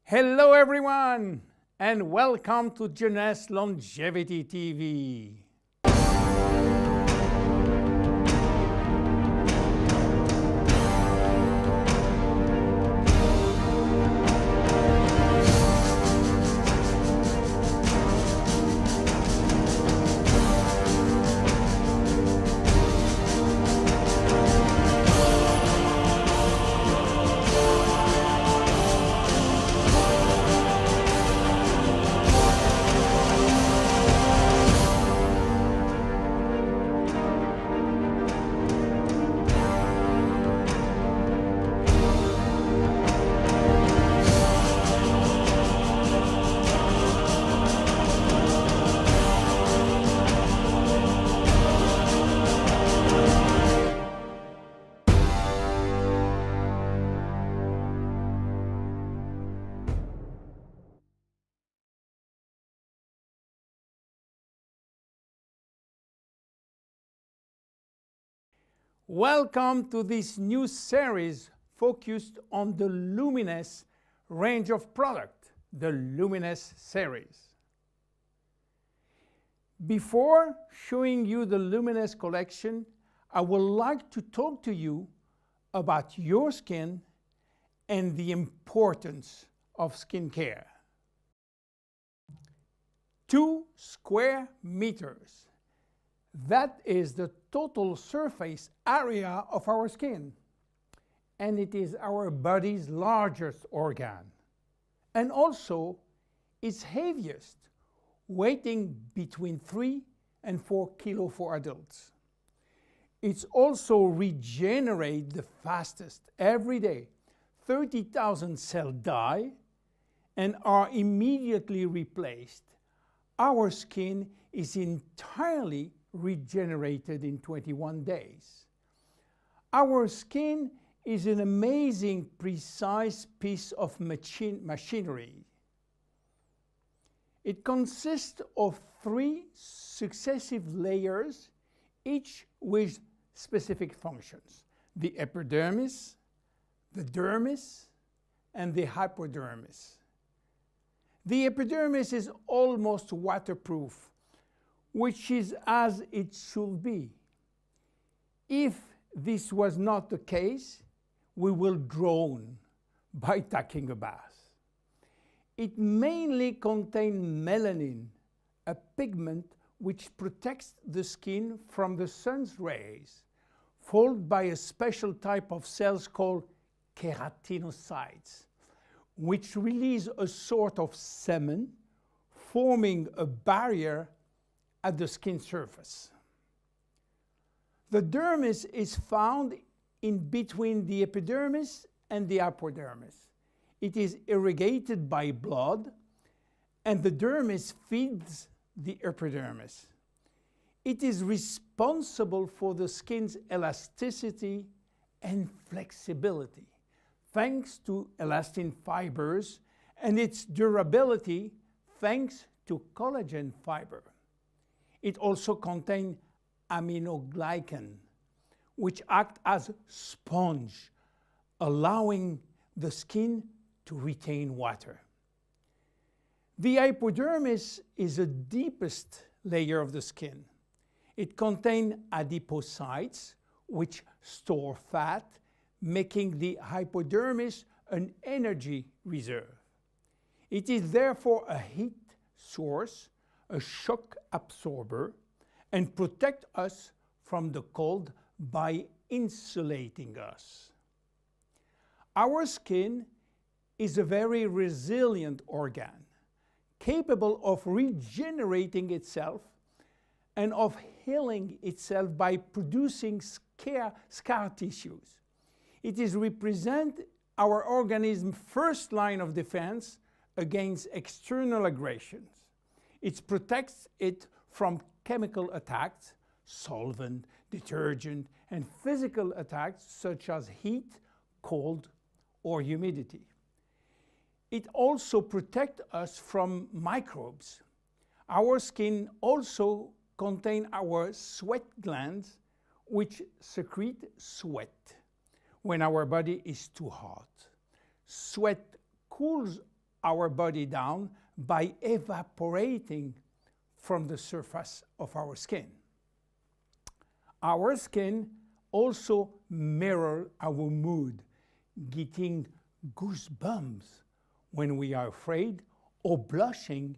Hello everyone, and welcome to Jeunesse Longevity TV. Welcome to this new series focused on the Luminesce range of product, the Luminesce series. Before showing you the Luminesce collection, I would like to talk to you about your skin and the importance of skincare. 2 square meters. That is the total surface area of our skin, and it is our body's largest organ, and also its heaviest, weighing between 3 and 4 kilos for adults. It's also regenerates the fastest. Every day, 30,000 cells die and are immediately replaced. Our skin is entirely regenerated in 21 days. Our skin is an amazing, precise piece of machinery. It consists of 3 successive layers, each with specific functions: the epidermis, the dermis, and the hypodermis. The epidermis is almost waterproof, which is as it should be. If this was not the case, we will drown by taking a bath. It mainly contains melanin, a pigment which protects the skin from the sun's rays, followed by a special type of cells called keratinocytes, which release a sort of semen, forming a barrier at the skin surface. The dermis is found in between the epidermis and the hypodermis. It is irrigated by blood, and the dermis feeds the epidermis. It is responsible for the skin's elasticity and flexibility, thanks to elastin fibers, and its durability, thanks to collagen fiber. It also contains aminoglycan, which act as sponge, allowing the skin to retain water. The hypodermis is the deepest layer of the skin. It contains adipocytes, which store fat, making the hypodermis an energy reserve. It is therefore a heat source, a shock absorber, and protect us from the cold by insulating us. Our skin is a very resilient organ, capable of regenerating itself and of healing itself by producing scar tissues. It is represent our organism's first line of defense against external aggressions. It protects it from chemical attacks, solvent, detergent, and physical attacks such as heat, cold, or humidity. It also protects us from microbes. Our skin also contains our sweat glands, which secrete sweat when our body is too hot. Sweat cools our body down by evaporating from the surface of our skin. Our skin also mirrors our mood, getting goosebumps when we are afraid or blushing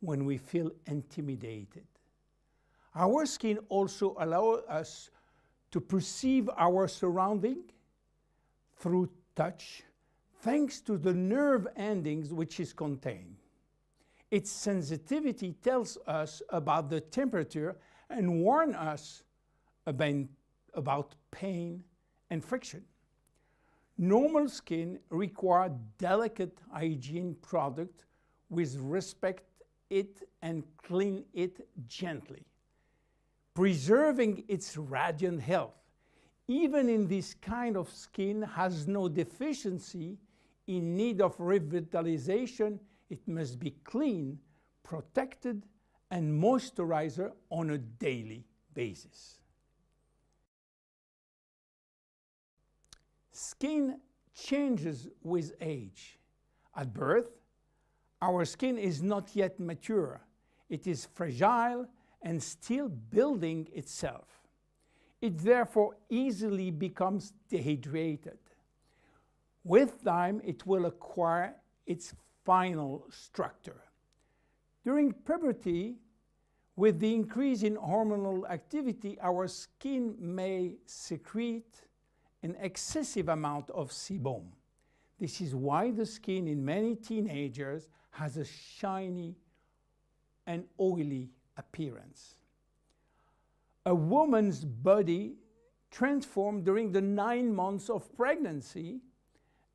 when we feel intimidated. Our skin also allows us to perceive our surrounding through touch, thanks to the nerve endings which is contained. Its sensitivity tells us about the temperature and warns us about pain and friction. Normal skin requires delicate hygiene product with respect it and clean it gently, preserving its radiant health. Even in this kind of skin has no deficiency in need of revitalization, it must be clean, protected, and moisturized on a daily basis. Skin changes with age. At birth, our skin is not yet mature. It is fragile and still building itself. It therefore easily becomes dehydrated. With time, it will acquire its final structure. During puberty, with the increase in hormonal activity, our skin may secrete an excessive amount of sebum. This is why the skin in many teenagers has a shiny and oily appearance. A woman's body transforms during the 9 months of pregnancy,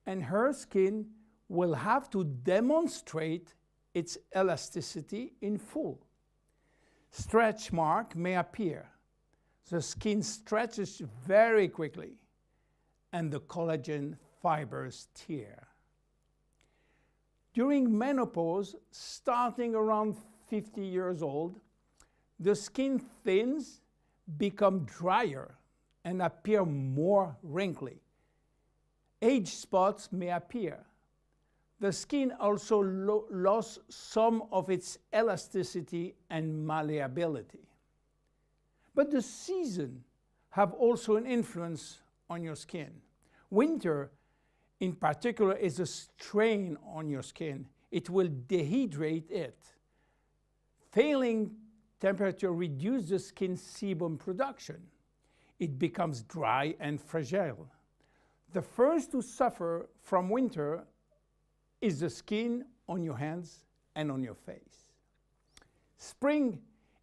and her skin will have to demonstrate its elasticity in full. Stretch marks may appear. The skin stretches very quickly, and the collagen fibers tear. During menopause, starting around 50 years old, the skin thins, become drier, and appear more wrinkly. Age spots may appear. The skin also lost some of its elasticity and malleability. But the seasons have also an influence on your skin. Winter, in particular, is a strain on your skin. It will dehydrate it. Failing temperature reduces the skin sebum production. It becomes dry and fragile. The first to suffer from winter is the skin on your hands and on your face. Spring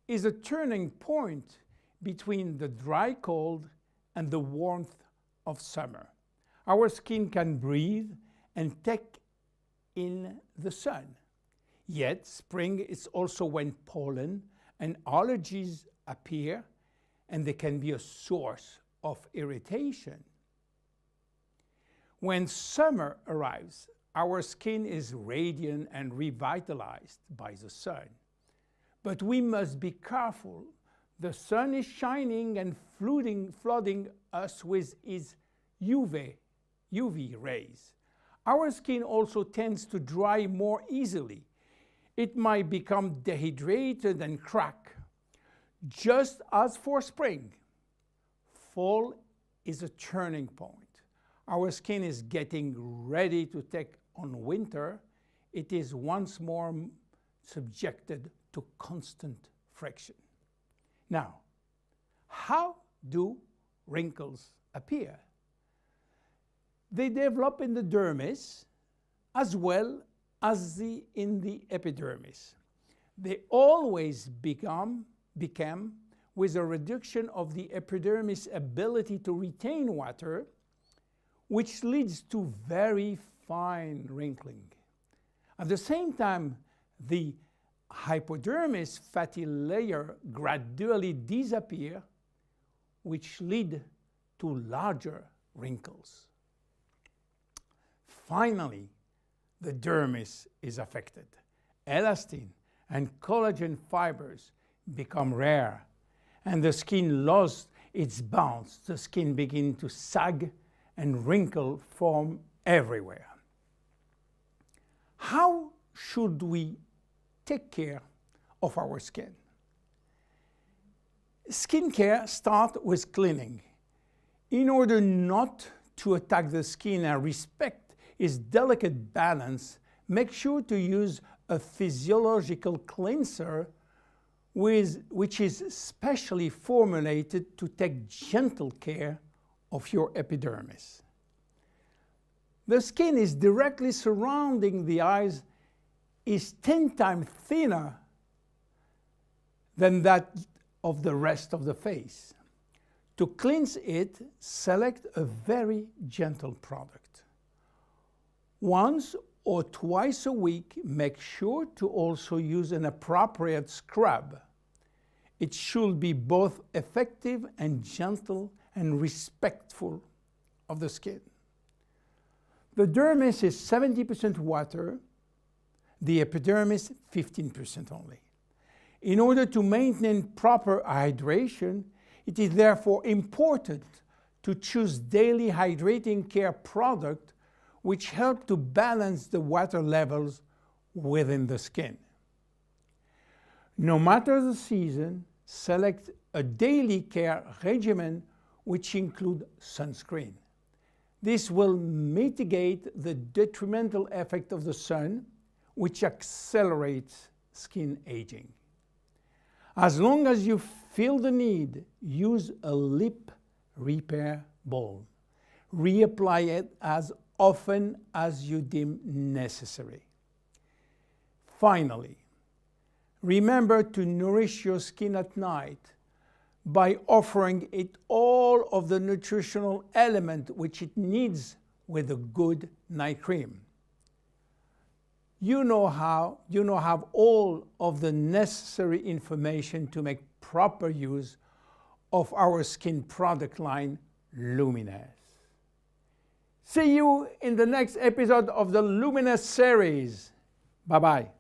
is a turning point between the dry cold and the warmth of summer. Our skin can breathe and take in the sun. Yet spring is also when pollen and allergies appear, and they can be a source of irritation. When summer arrives, our skin is radiant and revitalized by the sun. But we must be careful. The sun is shining and flooding us with its UV rays. Our skin also tends to dry more easily. It might become dehydrated and crack. Just as for spring, fall is a turning point. Our skin is getting ready to take on winter. It is once more subjected to constant friction. Now, how do wrinkles appear? They develop in the dermis as well as in the epidermis. They always become with a reduction of the epidermis' ability to retain water, which leads to very fine wrinkling. At the same time, the hypodermis fatty layer gradually disappear, which lead to larger wrinkles. Finally, the dermis is affected. Elastin and collagen fibers become rare, and the skin loses its bounce. The skin begins to sag and wrinkles form everywhere. How should we take care of our skin? Skincare starts with cleaning. In order not to attack the skin and respect its delicate balance, make sure to use a physiological cleanser which is specially formulated to take gentle care of your epidermis. The skin is directly surrounding the eyes is 10 times thinner than that of the rest of the face. To cleanse it, select a very gentle product. Once or twice a week, make sure to also use an appropriate scrub. It should be both effective and gentle and respectful of the skin. The dermis is 70% water, the epidermis 15% only. In order to maintain proper hydration, it is therefore important to choose daily hydrating care products which help to balance the water levels within the skin. No matter the season, select a daily care regimen which includes sunscreen. This will mitigate the detrimental effect of the sun, which accelerates skin aging. As long as you feel the need, use a lip repair balm. Reapply it as often as you deem necessary. Finally, remember to nourish your skin at night by offering it all of the nutritional element which it needs with a good night cream. You now have all of the necessary information to make proper use of our skin product line, Luminesce. See you in the next episode of the Luminesce series. Bye-bye.